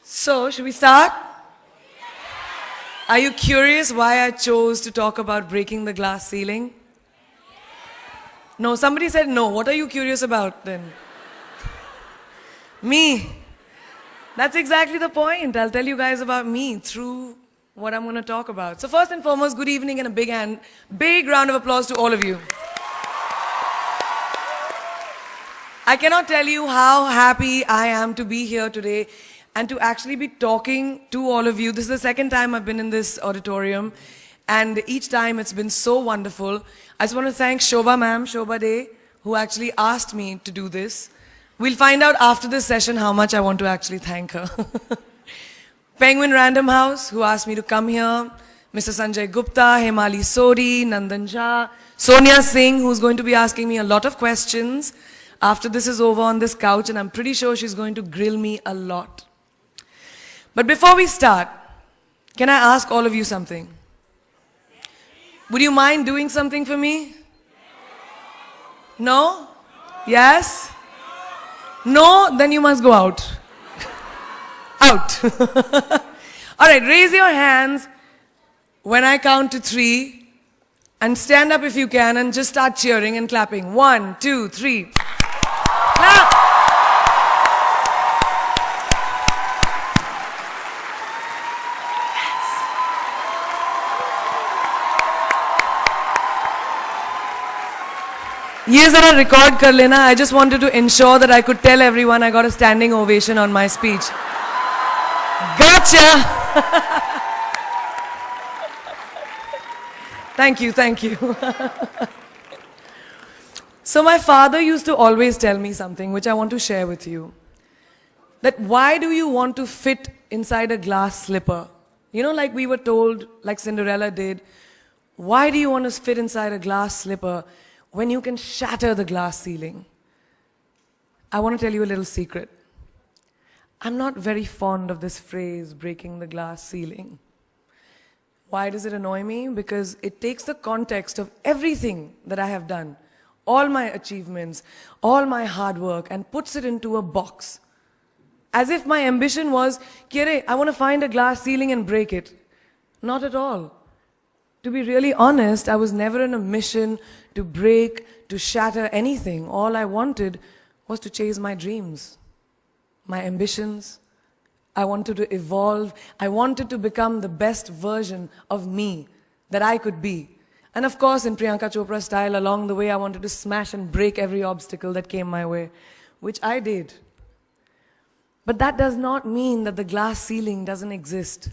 So, should we start? Are you curious why I chose to talk about breaking the glass ceiling? No, somebody said no. What are you curious about then? Me. That's exactly the point. I'll tell you guys about me through what I'm going to talk about. So first and foremost, good evening and a big round of applause to all of you. I cannot tell you how happy I am to be here today and to actually be talking to all of you. This is the second time I've been in this auditorium, and each time it's been so wonderful. I just want to thank Shobha ma'am, Shobha Day, who actually asked me to do this. We'll find out after this session how much I want to actually thank her. Penguin Random House, who asked me to come here. Mr. Sanjay Gupta, Hemali Sori, Nandan Jha, Sonia Singh, who's going to be asking me a lot of questions after this is over on this couch, and I'm pretty sure she's going to grill me a lot. But before we start, can I ask all of you something? Would you mind doing something for me? No? Yes? No? Then you must go out. Out. All right, raise your hands when I count to 3 and stand up if you can and just start cheering and clapping. 1, 2, 3. Clap. ये जरा record कर लेना. I just wanted to ensure that I could tell everyone I got a standing ovation on my speech. Gotcha! Thank you, thank you. So my father used to always tell me something which I want to share with you. That why do you want to fit inside a glass slipper? You know, like we were told, like Cinderella did, why do you want to fit inside a glass slipper when you can shatter the glass ceiling? I want to tell you a little secret. I'm not very fond of this phrase, breaking the glass ceiling. Why does it annoy me? Because it takes the context of everything that I have done, all my achievements, all my hard work, and puts it into a box. As if my ambition was, Kire, I want to find a glass ceiling and break it. Not at all. To be really honest, I was never on a mission to break, to shatter anything. All I wanted was to chase my dreams, my ambitions. I wanted to evolve. I wanted to become the best version of me that I could be. And of course, in Priyanka Chopra style, along the way, I wanted to smash and break every obstacle that came my way, which I did. But that does not mean that the glass ceiling doesn't exist.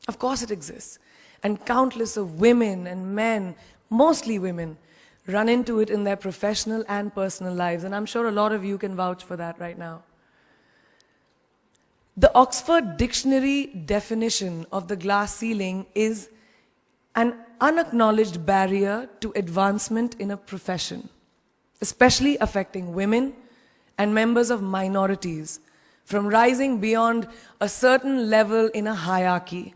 Of course it exists. And countless of women and men, mostly women, run into it in their professional and personal lives. And I'm sure a lot of you can vouch for that right now. The Oxford Dictionary definition of the glass ceiling is an unacknowledged barrier to advancement in a profession, especially affecting women and members of minorities from rising beyond a certain level in a hierarchy.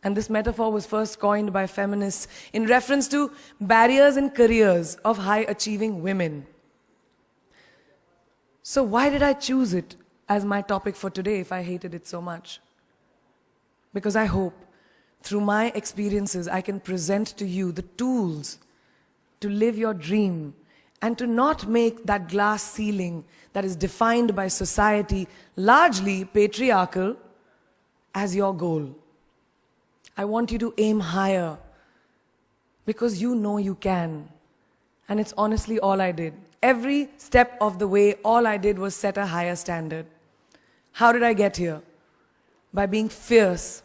And this metaphor was first coined by feminists in reference to barriers in careers of high-achieving women. So why did I choose it as my topic for today if I hated it so much? Because I hope through my experiences I can present to you the tools to live your dream and to not make that glass ceiling that is defined by society, largely patriarchal, as your goal. I want you to aim higher because you know you can. And it's honestly all I did. Every step of the way, all I did was set a higher standard. How did I get here? By being fierce,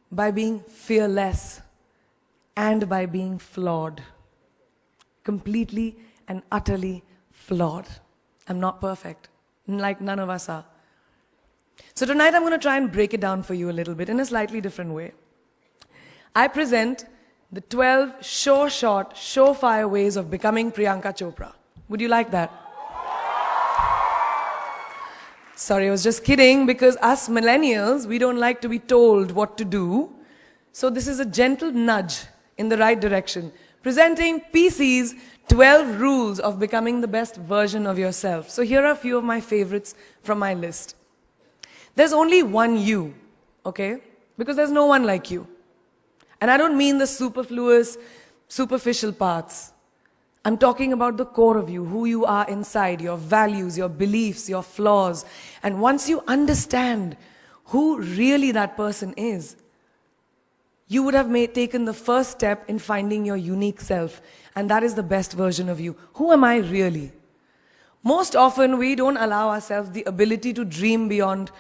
by being fearless, and by being flawed. Completely and utterly flawed. I'm not perfect, like none of us are. So tonight I'm going to try and break it down for you a little bit in a slightly different way. I present the 12 sure-shot, surefire ways of becoming Priyanka Chopra. Would you like that? Sorry, I was just kidding, because us millennials, we don't like to be told what to do. So this is a gentle nudge in the right direction. Presenting PC's 12 rules of becoming the best version of yourself. So here are a few of my favorites from my list. There's only one you, okay? Because there's no one like you. And I don't mean the superfluous, superficial parts. I'm talking about the core of you, who you are inside, your values, your beliefs, your flaws. And once you understand who really that person is, you would have taken the first step in finding your unique self. And that is the best version of you. Who am I really? Most often, we don't allow ourselves the ability to dream beyond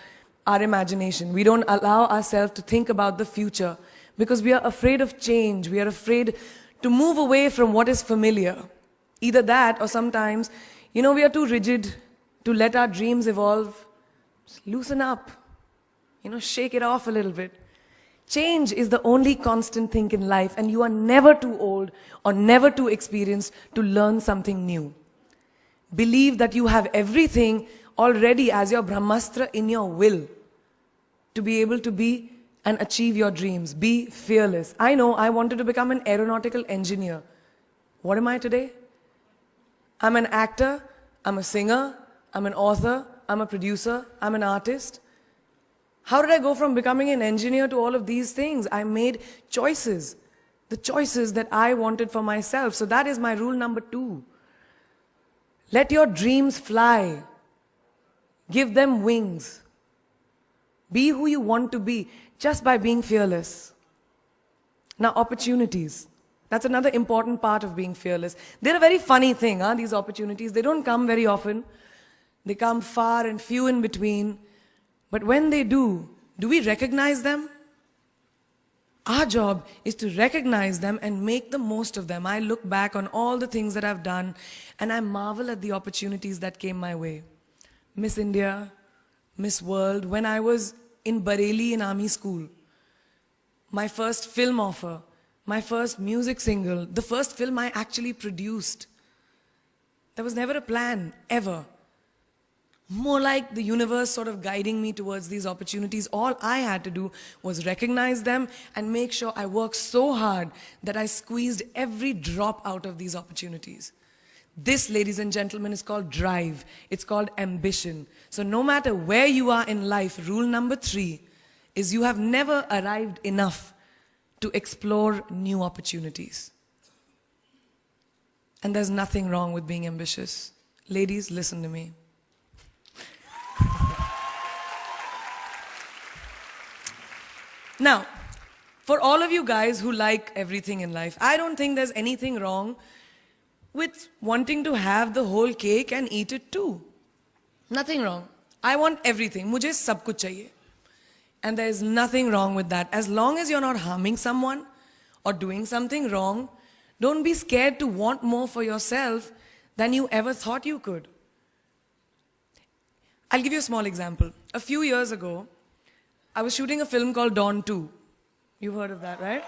our imagination. We don't allow ourselves to think about the future because we are afraid of change. We are afraid to move away from what is familiar. Either that or sometimes, we are too rigid to let our dreams evolve. Just loosen up. Shake it off a little bit. Change is the only constant thing in life, and you are never too old or never too experienced to learn something new. Believe that you have everything already as your Brahmastra in your will to be able to be and achieve your dreams. Be fearless. I know I wanted to become an aeronautical engineer. What am I today? I'm an actor, I'm a singer, I'm an author, I'm a producer, I'm an artist. How did I go from becoming an engineer to all of these things? I made choices. The choices that I wanted for myself. So that is my rule number 2. Let your dreams fly. Give them wings. Be who you want to be just by being fearless. Now, opportunities. That's another important part of being fearless. They're a very funny thing, these opportunities. They don't come very often. They come far and few in between. But when they do we recognize them? Our job is to recognize them and make the most of them. I look back on all the things that I've done and I marvel at the opportunities that came my way. Miss India, Miss World, when I was in Bareilly in army school, my first film offer, my first music single, the first film I actually produced. There was never a plan, ever. More like the universe sort of guiding me towards these opportunities. All I had to do was recognize them and make sure I worked so hard that I squeezed every drop out of these opportunities. This, ladies and gentlemen, is called drive. It's called ambition. So no matter where you are in life, rule number 3 is you have never arrived enough to explore new opportunities. And there's nothing wrong with being ambitious. Ladies, listen to me. Now, for all of you guys who like everything in life, I don't think there's anything wrong with wanting to have the whole cake and eat it too. Nothing wrong. I want everything. Mujhe sab kuch chahiye. And there is nothing wrong with that. As long as you're not harming someone or doing something wrong, don't be scared to want more for yourself than you ever thought you could. I'll give you a small example. A few years ago, I was shooting a film called Dawn 2. You've heard of that, right?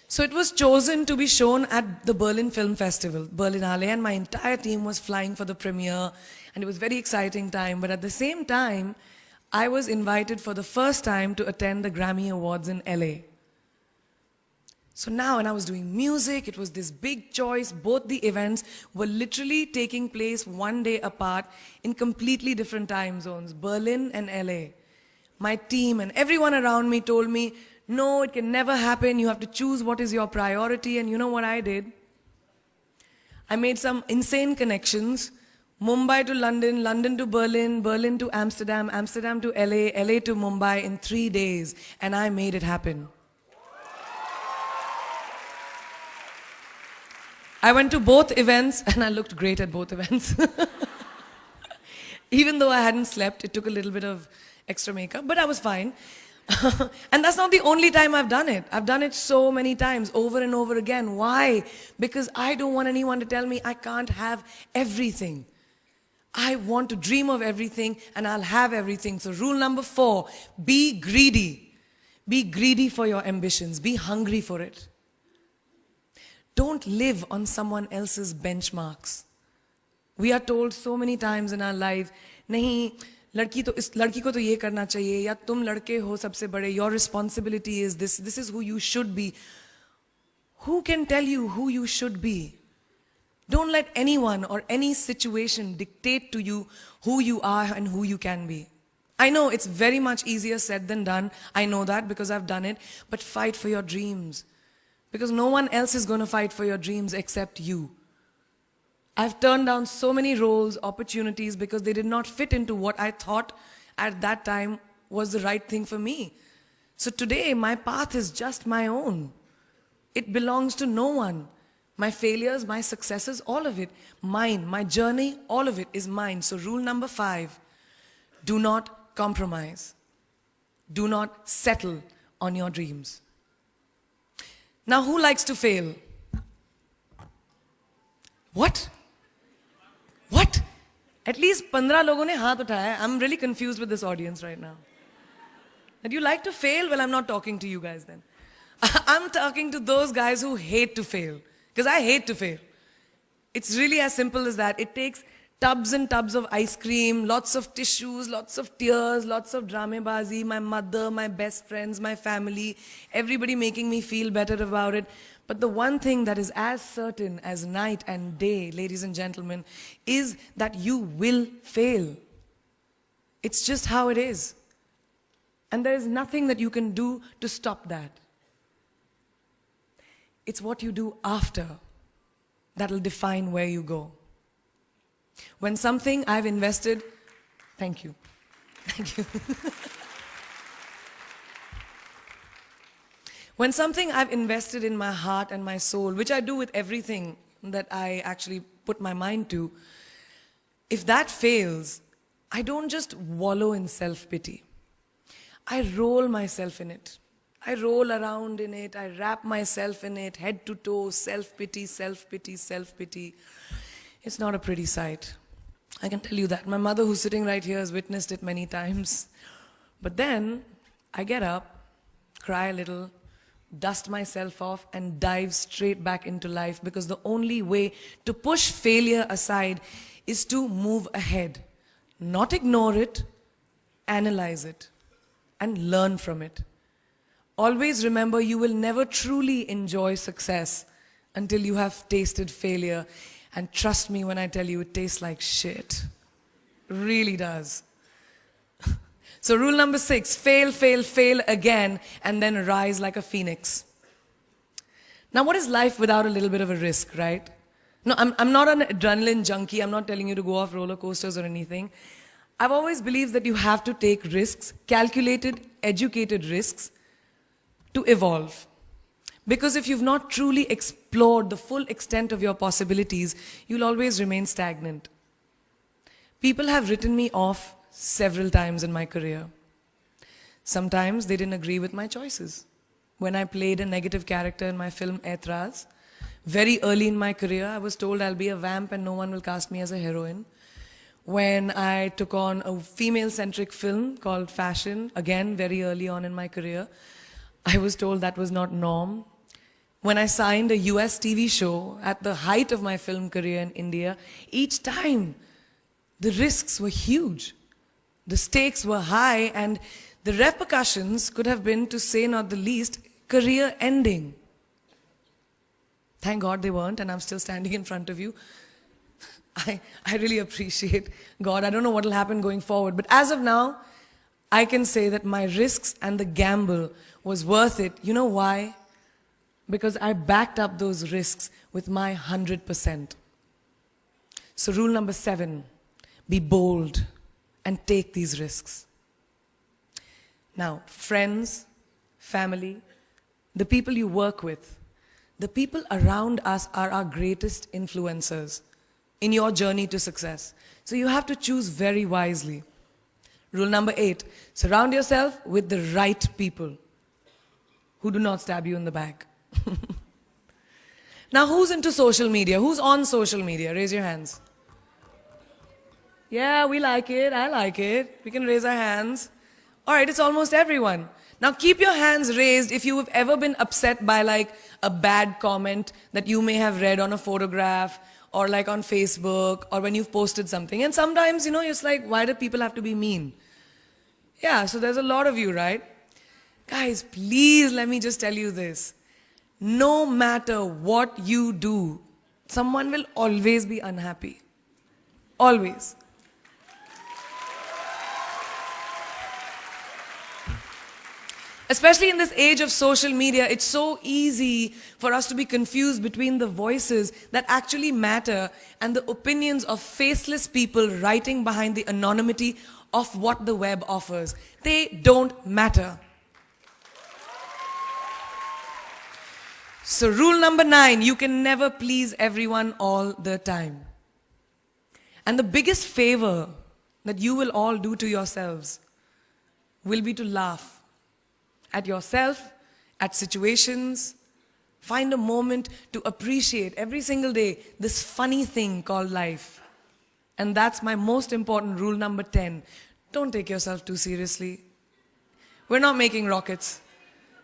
So it was chosen to be shown at the Berlin Film Festival, Berlinale, and my entire team was flying for the premiere, and it was a very exciting time. But at the same time, I was invited for the first time to attend the Grammy Awards in LA. So now when I was doing music, it was this big choice. Both the events were literally taking place one day apart in completely different time zones, Berlin and LA. My team and everyone around me told me, no, it can never happen. You have to choose what is your priority. And you know what I did? I made some insane connections. Mumbai to London, London to Berlin, Berlin to Amsterdam, Amsterdam to LA, LA to Mumbai in 3 days. And I made it happen. I went to both events and I looked great at both events. Even though I hadn't slept, it took a little bit of extra makeup, but I was fine. And that's not the only time I've done it. I've done it so many times, over and over again. Why? Because I don't want anyone to tell me I can't have everything. I want to dream of everything and I'll have everything. So rule number 4, be greedy. Be greedy for your ambitions. Be hungry for it. Don't live on someone else's benchmarks. We are told so many times in our life, nahi, लड़की को तो ये करना चाहिए, या तुम लड़के हो सबसे बड़े, your responsibility is this is who you should be. Who can tell you who you should be? Don't let anyone or any situation dictate to you who you are and who you can be. I know it's very much easier said than done. I know that because I've done it. But fight for your dreams. Because no one else is going to fight for your dreams except you. I've turned down so many roles, opportunities, because they did not fit into what I thought at that time was the right thing for me. So today, my path is just my own. It belongs to no one. My failures, my successes, all of it, mine. My journey, all of it is mine. So rule number 5, do not compromise. Do not settle on your dreams. Now, who likes to fail? What? What? At least 15 लोगों ने हाथ उठाया. I'm really confused with this audience right now. That you like to fail? Well, I'm not talking to you guys then. I'm talking to those guys who hate to fail. Because I hate to fail. It's really as simple as that. It takes tubs and tubs of ice cream, lots of tissues, lots of tears, lots of dramabazi, my mother, my best friends, my family, everybody making me feel better about it. But the one thing that is as certain as night and day, ladies and gentlemen, is that you will fail. It's just how it is. And there is nothing that you can do to stop that. It's what you do after that will define where you go. When something I've invested, thank you. Thank you. When something I've invested in my heart and my soul, which I do with everything that I actually put my mind to, if that fails, I don't just wallow in self-pity. I roll myself in it. I roll around in it. I wrap myself in it, head to toe, self-pity, self-pity, self-pity. It's not a pretty sight. I can tell you that. My mother, who's sitting right here, has witnessed it many times. But then I get up, cry a little, dust myself off, and dive straight back into life, because the only way to push failure aside is to move ahead. Not ignore it, analyze it, and learn from it. Always remember, you will never truly enjoy success until you have tasted failure. And trust me when I tell you, it tastes like shit. Really does. So rule number 6, fail, fail, fail again, and then rise like a phoenix. Now, what is life without a little bit of a risk, right? No, I'm not an adrenaline junkie. I'm not telling you to go off roller coasters or anything. I've always believed that you have to take risks, calculated, educated risks, to evolve. Because if you've not truly explored the full extent of your possibilities, you'll always remain stagnant. People have written me off several times in my career. Sometimes they didn't agree with my choices. When I played a negative character in my film Aitraz, very early in my career, I was told I'll be a vamp and no one will cast me as a heroine. When I took on a female-centric film called Fashion, again, very early on in my career, I was told that was not norm. When I signed a US TV show at the height of my film career in India, each time the risks were huge. The stakes were high, and the repercussions could have been, to say not the least, career ending. Thank God they weren't, and I'm still standing in front of you. I really appreciate God. I don't know what will happen going forward, but as of now, I can say that my risks and the gamble was worth it. You know why? Because I backed up those risks with my 100%. So rule number 7, be bold and take these risks. Now, friends, family, the people you work with, the people around us are our greatest influencers in your journey to success. So you have to choose very wisely. Rule number 8, surround yourself with the right people who do not stab you in the back. Now, who's into social media? Who's on social media? Raise your hands. Yeah, we like it. I like it. We can raise our hands. All right, it's almost everyone. Now, keep your hands raised if you have ever been upset by like a bad comment that you may have read on a photograph or like on Facebook or when you've posted something. And sometimes, it's like, why do people have to be mean? Yeah, so there's a lot of you, right? Guys, please let me just tell you this. No matter what you do, someone will always be unhappy. Always. Especially in this age of social media, it's so easy for us to be confused between the voices that actually matter and the opinions of faceless people writing behind the anonymity of what the web offers. They don't matter. So rule number 9, you can never please everyone all the time. And the biggest favor that you will all do to yourselves will be to laugh at yourself, at situations. Find a moment to appreciate every single day this funny thing called life. And that's my most important rule number 10. Don't take yourself too seriously. We're not making rockets.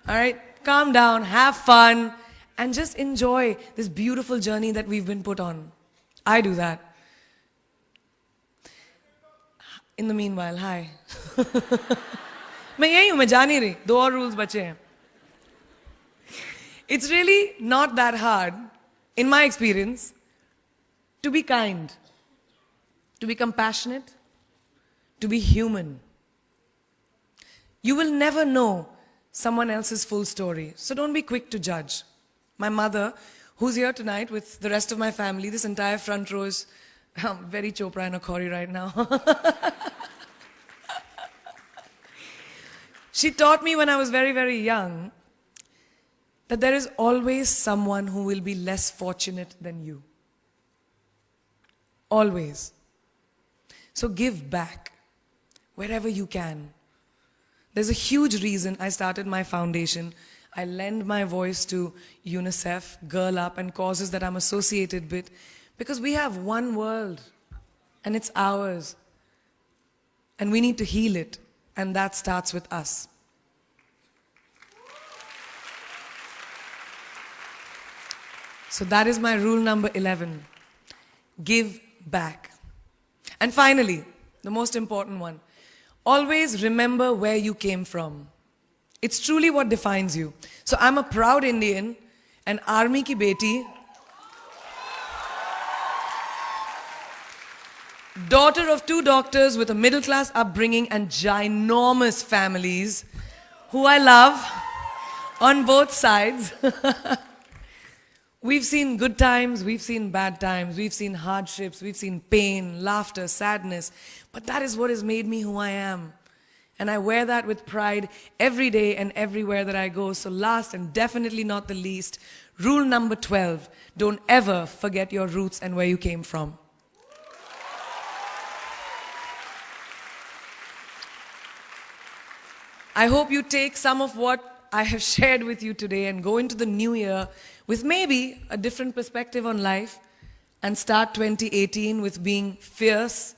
All right? Calm down, have fun, and just enjoy this beautiful journey that we've been put on. I do that. In the meanwhile, hi. मैं यही हूँ, मैं जा नहीं रही, 2 और rules बचे हैं. It's really not that hard, in my experience, to be kind, to be compassionate, to be human. You will never know someone else's full story, so don't be quick to judge. My mother, who's here tonight with the rest of my family, this entire front row is very chopra and a Khori right now. She taught me when I was very, very young that there is always someone who will be less fortunate than you. Always. So give back wherever you can. There's a huge reason I started my foundation. I lend my voice to UNICEF, Girl Up, and causes that I'm associated with, because we have one world and it's ours. And we need to heal it. And that starts with us. So that is my rule number 11. Give back. And finally, the most important one. Always remember where you came from. It's truly what defines you. So I'm a proud Indian, an army ki beti, daughter of 2 doctors with a middle-class upbringing and ginormous families who I love on both sides. We've seen good times, we've seen bad times, we've seen hardships, we've seen pain, laughter, sadness. But that is what has made me who I am. And I wear that with pride every day and everywhere that I go. So last and definitely not the least, rule number 12, don't ever forget your roots and where you came from. I hope you take some of what I have shared with you today and go into the new year with maybe a different perspective on life and start 2018 with being fierce,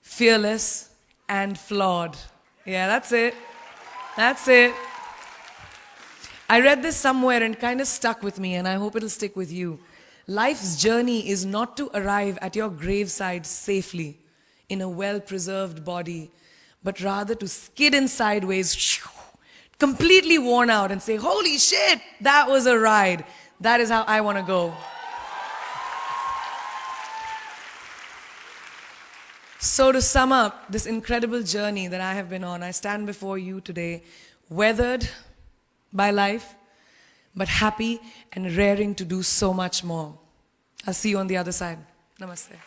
fearless, and flawed. Yeah, that's it. That's it. I read this somewhere and kind of stuck with me, and I hope it'll stick with you. Life's journey is not to arrive at your graveside safely in a well-preserved body, but rather to skid in sideways, completely worn out, and say, holy shit, that was a ride. That is how I want to go. So to sum up this incredible journey that I have been on, I stand before you today, weathered by life, but happy and raring to do so much more. I'll see you on the other side. Namaste.